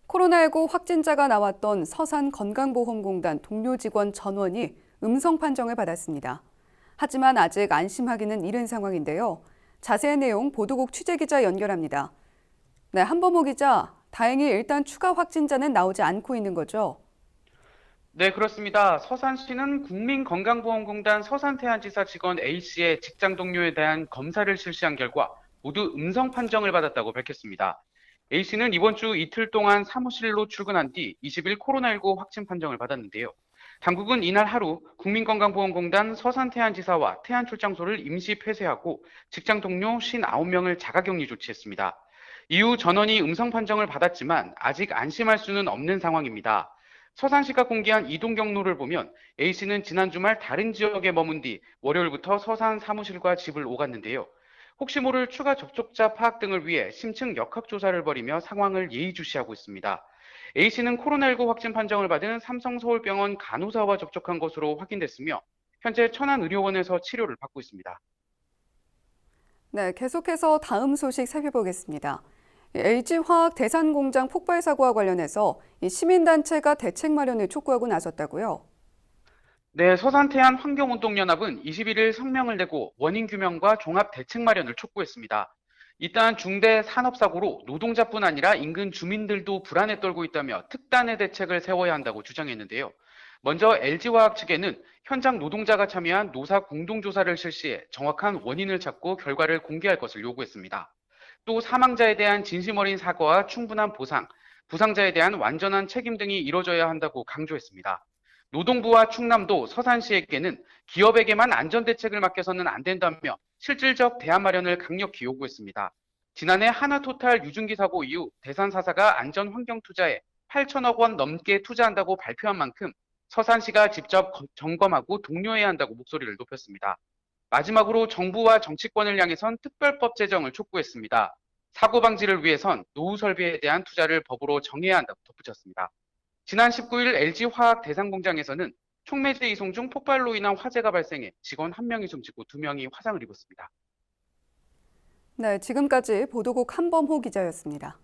코로나19 확진자가 나왔던 서산건강보험공단 동료 직원 전원이 음성 판정을 받았습니다. 하지만 아직 안심하기는 이른 상황인데요. 자세한 내용 보도국 취재기자 연결합니다. 네, 한범호 기자, 다행히 일단 추가 확진자는 나오지 않고 있는 거죠? 네, 그렇습니다. 서산시는 국민건강보험공단 서산태안지사 직원 A씨의 직장 동료에 대한 검사를 실시한 결과 모두 음성 판정을 받았다고 밝혔습니다. A씨는 이번 주 이틀 동안 사무실로 출근한 뒤 20일 코로나19 확진 판정을 받았는데요. 당국은 이날 하루 국민건강보험공단 서산태안지사와 태안출장소를 임시 폐쇄하고 직장 동료 59명을 자가격리 조치했습니다. 이후 전원이 음성 판정을 받았지만 아직 안심할 수는 없는 상황입니다. 서산시가 공개한 이동 경로를 보면 A씨는 지난 주말 다른 지역에 머문 뒤 월요일부터 서산 사무실과 집을 오갔는데요. 혹시 모를 추가 접촉자 파악 등을 위해 심층 역학조사를 벌이며 상황을 예의주시하고 있습니다. A씨는 코로나19 확진 판정을 받은 삼성서울병원 간호사와 접촉한 것으로 확인됐으며 현재 천안의료원에서 치료를 받고 있습니다. 네, 계속해서 다음 소식 살펴보겠습니다. LG화학 대산공장 폭발 사고와 관련해서 시민단체가 대책 마련을 촉구하고 나섰다고요? 네, 서산태안 환경운동연합은 21일 성명을 내고 원인 규명과 종합 대책 마련을 촉구했습니다. 일단 중대 산업사고로 노동자뿐 아니라 인근 주민들도 불안에 떨고 있다며 특단의 대책을 세워야 한다고 주장했는데요. 먼저 LG화학 측에는 현장 노동자가 참여한 노사 공동조사를 실시해 정확한 원인을 찾고 결과를 공개할 것을 요구했습니다. 또 사망자에 대한 진심 어린 사과와 충분한 보상, 부상자에 대한 완전한 책임 등이 이뤄져야 한다고 강조했습니다. 노동부와 충남도 서산시에게는 기업에게만 안전대책을 맡겨서는 안 된다며 실질적 대안 마련을 강력히 요구했습니다. 지난해 하나토탈 유증기 사고 이후 대산사사가 안전환경 투자에 8천억 원 넘게 투자한다고 발표한 만큼 서산시가 직접 점검하고 독려해야 한다고 목소리를 높였습니다. 마지막으로 정부와 정치권을 향해선 특별법 제정을 촉구했습니다. 사고 방지를 위해선 노후 설비에 대한 투자를 법으로 정해야 한다고 덧붙였습니다. 지난 19일 LG화학 대상공장에서는 촉매제 이송 중 폭발로 인한 화재가 발생해 직원 1명이 숨지고 2명이 화상을 입었습니다. 네, 지금까지 보도국 한범호 기자였습니다.